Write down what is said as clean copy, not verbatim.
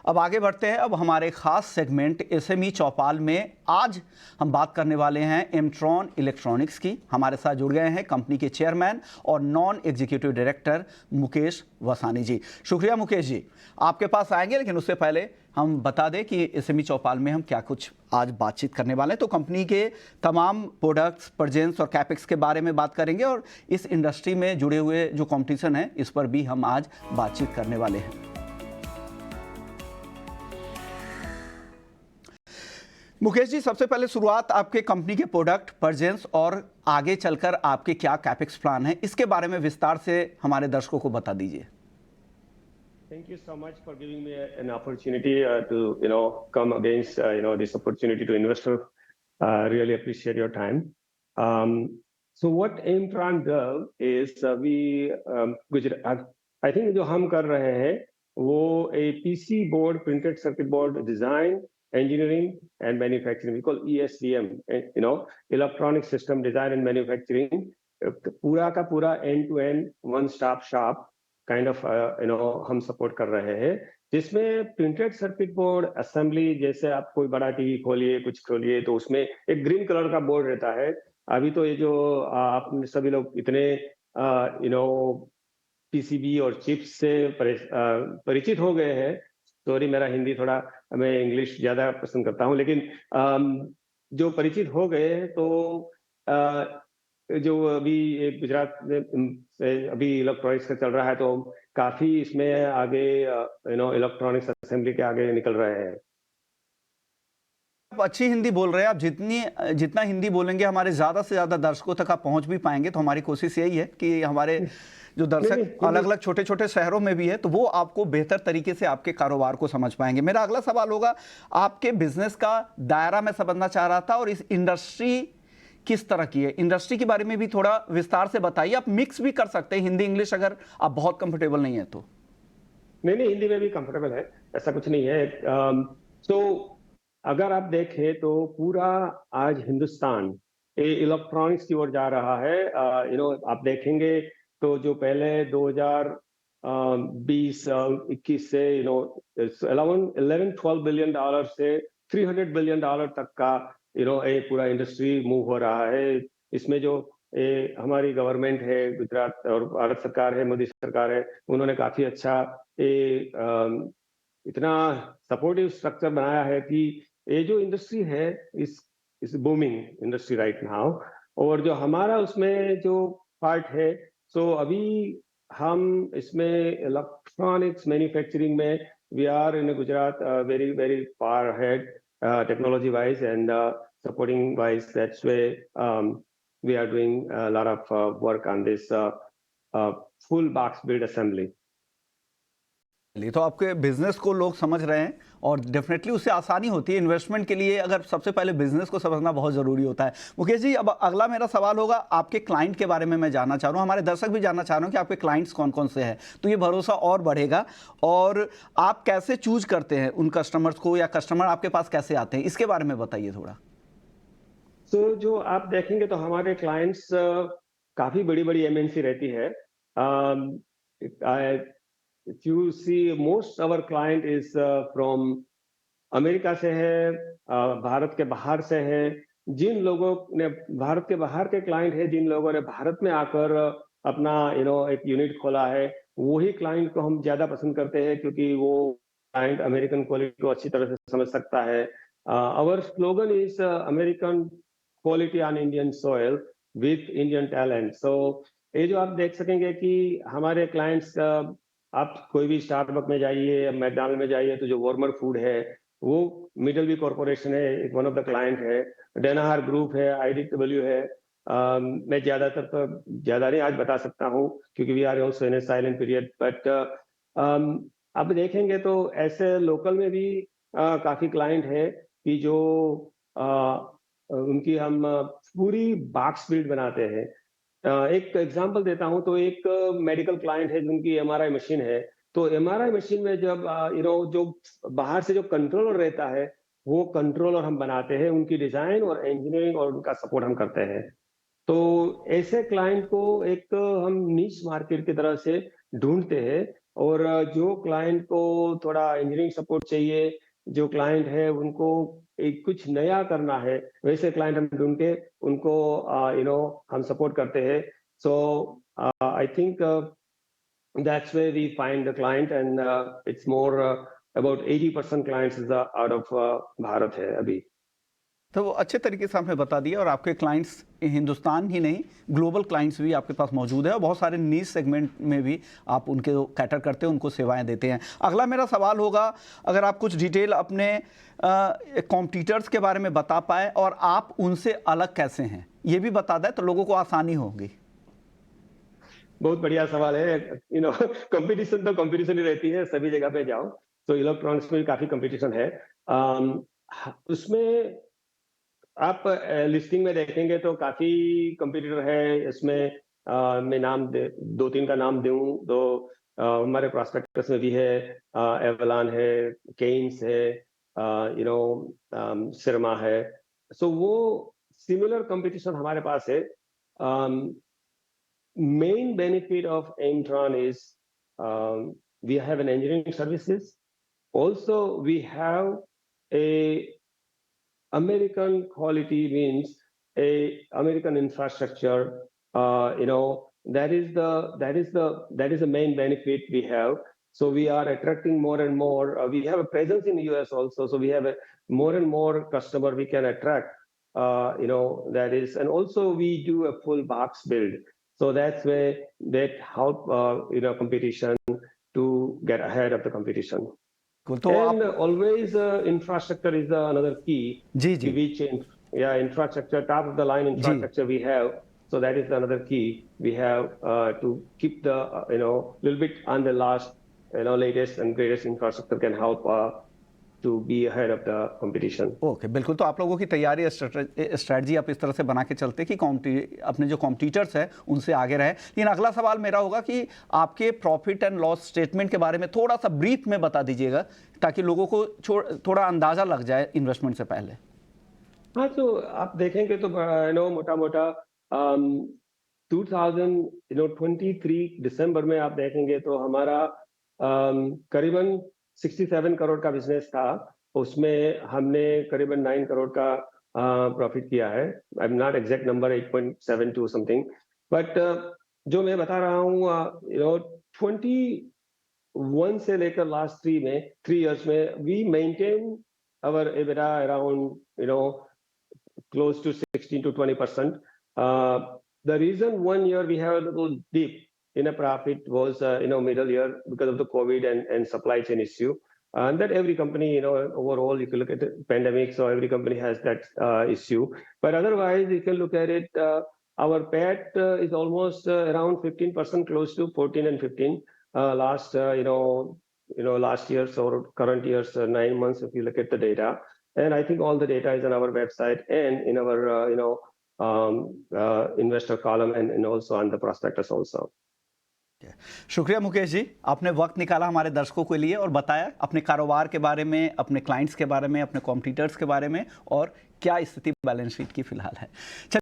अब आगे बढ़ते हैं। अब हमारे खास सेगमेंट एसएमई चौपाल में आज हम बात करने वाले हैं एमट्रॉन इलेक्ट्रॉनिक्स की। हमारे साथ जुड़ गए हैं कंपनी के चेयरमैन और नॉन एग्जीक्यूटिव डायरेक्टर मुकेश वसानी जी। शुक्रिया मुकेश जी, आपके पास आएंगे, लेकिन उससे पहले हम बता दें कि एसएमई चौपाल में हम क्या कुछ आज बातचीत करने वाले हैं। तो कंपनी के तमाम प्रोडक्ट्स, प्रेजेंस और कैपेक्स के बारे में बात करेंगे और इस इंडस्ट्री में जुड़े हुए जो कंपटीशन है इस पर भी हम आज बातचीत करने वाले हैं। मुकेश जी, सबसे पहले शुरुआत आपके कंपनी के प्रोडक्ट, प्रेजेंस और आगे चलकर आपके क्या कैपेक्स प्लान है, इसके बारे में विस्तार से हमारे दर्शकों को बता दीजिए। Thank you so much for giving me an opportunity to come against this opportunity to investor. Really appreciate your time. So what Aimtron does is Gujarat. I think जो हम कर रहे हैं वो a PC board, printed circuit board design, engineering and manufacturing. We call ESDM. Electronic system design and manufacturing. पूरा का पूरा end-to-end one-stop shop kind of हम सपोर्ट कर रहे हैं, जिसमें प्रिंटेड सर्किट बोर्ड असेंबली, जैसे आप कोई बड़ा टीवी खोलिए, कुछ खोलिए, तो उसमें एक ग्रीन कलर का बोर्ड रहता है। अभी तो ये जो आप सभी लोग इतने पीसीबी और चिप्स से परिचित हो गए हैं। सॉरी, मेरा हिंदी थोड़ा, मैं इंग्लिश ज्यादा पसंद करता हूँ, लेकिन जो परिचित हो गए हैं तो जो अभी एक गुजरात में अभी इलेक्ट्रॉनिक्स का चल रहा है, तो काफी इसमें आगे इलेक्ट्रॉनिक्स असेंबली के आगे निकल रहे हैं। आप अच्छी हिंदी बोल रहे हैं। आप जितना हिंदी बोलेंगे हमारे ज़्यादा से ज़्यादा दर्शकों तक आप पहुंच भी पाएंगे। तो हमारी कोशिश यही है कि हमारे जो दर्शक अलग अलग छोटे छोटे शहरों में भी है, तो वो आपको बेहतर तरीके से आपके कारोबार को समझ पाएंगे। मेरा अगला सवाल होगा, आपके बिजनेस का दायरा मैं समझना चाह रहा था, और इस इंडस्ट्री किस तरह की है, इंडस्ट्री के बारे में भी थोड़ा विस्तार से बताइए। आप मिक्स भी कर सकते हैं हिंदी इंग्लिश, अगर आप बहुत कंफर्टेबल नहीं है तो। नहीं, हिंदी में भी कंफर्टेबल है, ऐसा कुछ नहीं है। तो अगर आप देखें तो पूरा आज हिंदुस्तान इलेक्ट्रॉनिक्स की ओर जा रहा है। आप देखेंगे तो जो पहले 2020-21 से 11-12 बिलियन डॉलर से 300 बिलियन डॉलर तक का एक पूरा इंडस्ट्री मूव हो रहा है। इसमें जो हमारी गवर्नमेंट है, गुजरात और भारत सरकार है, मोदी सरकार है, उन्होंने काफी अच्छा इतना सपोर्टिव स्ट्रक्चर बनाया है कि ये जो इंडस्ट्री है इस बूमिंग इंडस्ट्री राइट नाउ। और जो हमारा उसमें जो पार्ट है, सो अभी हम इसमें इलेक्ट्रॉनिक्स मैन्युफैक्चरिंग में we are in Gujarat very very far ahead technology wise and supporting wise. That's why we are doing a lot of work on this full box build assembly. तो आपके बिजनेस को लोग समझ रहे हैं और डेफिनेटली उससे आसानी होती है इन्वेस्टमेंट के लिए। अगर सबसे पहले बिजनेस को समझना बहुत ज़रूरी होता है। मुकेश जी, अब अगला मेरा सवाल होगा, आपके क्लाइंट के बारे में मैं जानना चाह रहा हूँ, हमारे दर्शक भी जानना चाह रहे हैं कि आपके क्लाइंट्स कौन कौन से हैं, तो ये भरोसा और बढ़ेगा। और आप कैसे चूज करते हैं उन कस्टमर्स को, या कस्टमर आपके पास कैसे आते हैं, इसके बारे में बताइए थोड़ा। तो जो आप देखेंगे तो हमारे क्लाइंट्स काफी बड़ी बड़ी एमएनसी रहती है। If you see, most our client is from America से है, भारत के बाहर से है। जिन लोगों ने भारत के बाहर के क्लाइंट है, जिन लोगों ने भारत में आकर अपना एक यूनिट खोला है, वही क्लाइंट को हम ज्यादा पसंद करते हैं, क्योंकि वो क्लाइंट अमेरिकन क्वालिटी को अच्छी तरह से समझ सकता है। Our slogan is American quality on Indian soil with Indian talent. So ये जो आप देख सकेंगे कि हमारे क्लाइंट्स, आप कोई भी स्टारबक में जाइए, मैकडॉनल्ड में जाइए, तो जो वार्मर फूड है वो मिडल वी कॉर्पोरेशन है, एक वन ऑफ द क्लाइंट है। डेनाहार ग्रुप है, आईडीडब्ल्यू है। मैं ज्यादा नहीं आज बता सकता हूँ, क्योंकि we are also in a silent period. But अब देखेंगे तो ऐसे लोकल में भी काफी क्लाइंट है कि जो उनकी हम पूरी बॉक्स बिल्ड बनाते हैं। एक एग्जांपल देता हूं, तो एक मेडिकल क्लाइंट है जिनकी एमआरआई मशीन है। तो एमआरआई मशीन में जब जो बाहर से जो कंट्रोलर रहता है, वो कंट्रोलर हम बनाते हैं, उनकी डिजाइन और इंजीनियरिंग और उनका सपोर्ट हम करते हैं। तो ऐसे क्लाइंट को एक हम नीश मार्केट की तरह से ढूंढते हैं और जो क्लाइंट को थोड़ा इंजीनियरिंग सपोर्ट चाहिए, जो क्लाइंट है उनको एक कुछ नया करना है, वैसे क्लाइंट हम ढूँढ के उनको हम सपोर्ट करते हैं। So I think that's where we find the client and it's more about 80% clients is out of Bharat है अभी। तो वो अच्छे तरीके से आपने बता दिया और आपके क्लाइंट्स हिंदुस्तान ही नहीं ग्लोबल क्लाइंट्स भी आपके पास मौजूद है और बहुत सारे नीश सेगमेंट में भी आप उनके कैटर करते हैं, उनको सेवाएं देते हैं। अगला मेरा सवाल होगा, अगर आप कुछ डिटेल अपने कॉम्पिटिटर्स के बारे में बता पाए और आप उनसे अलग कैसे हैं, ये भी बता दें तो लोगों को आसानी होगी। बहुत बढ़िया सवाल है। कंपटीशन तो कंपटीशन ही रहती है, सभी जगह पे जाओ। तो इलेक्ट्रॉनिक्स में भी काफी कंपटीशन है। उसमें आप लिस्टिंग में देखेंगे तो काफी कंपटीटर है इसमें। मैं नाम दो तीन का नाम दूं तो हमारे प्रॉस्पेक्टस में भी है, एवलान है, केन्स है, सिरमा है। सो वो सिमिलर कंपटीशन हमारे पास है। Main benefit of Aimtron is we have an engineering services. Also, we have a American quality means a American infrastructure. That is the main benefit we have. So we are attracting more and more. We have a presence in the US also. So we have a more and more customer we can attract. That is, and also we do a full box build. So that's where that help competition to get ahead of the competition. तो And always infrastructure is another key. जी जी Which infrastructure, top of the line infrastructure we have. So that is another key we have to keep the little bit on the last latest and greatest infrastructure can help to be ahead of the competition. Okay, बिल्कुल। तो आप लोगों की तैयारी strategy आप इस तरह से बना के चलते कि अपने जो कॉम्पिटिटर्स हैं उनसे आगे रहे। लेकिन अगला सवाल मेरा होगा कि आपके प्रॉफिट एंड लॉस स्टेटमेंट के बारे में थोड़ा सा ब्रीफ में बता दीजिएगा ताकि लोगों को थोड़ा अंदाजा लग जाए इन्वेस्टमेंट से पहले। हाँ, तो आप देखेंगे तो मोटा मोटा 2023 दिसंबर में आप देखेंगे तो हमारा करीबन 67 करोड़ का बिजनेस था। उसमें हमने करीबन 9 करोड़ का प्रॉफिट किया है। I am not exact number, 8.72 something, but जो मैं बता रहा हूँ 21 से लेकर लास्ट 3 इयर्स में we maintain our EBITDA around close to 16 to 20%. The reason one year we have a little dip in a profit was middle year because of the COVID and supply chain issue. And that every company, overall, you can look at the pandemic, so every company has that issue. But otherwise, you can look at it, our PAT is almost around 15%, close to 14 and 15. Last, last year's or current year's 9 months, if you look at the data. And I think all the data is on our website and in our, investor column and also on the prospectus also. शुक्रिया मुकेश जी, आपने वक्त निकाला हमारे दर्शकों के लिए और बताया अपने कारोबार के बारे में, अपने क्लाइंट्स के बारे में, अपने कॉम्पिटिटर्स के बारे में और क्या स्थिति बैलेंस शीट की फिलहाल है।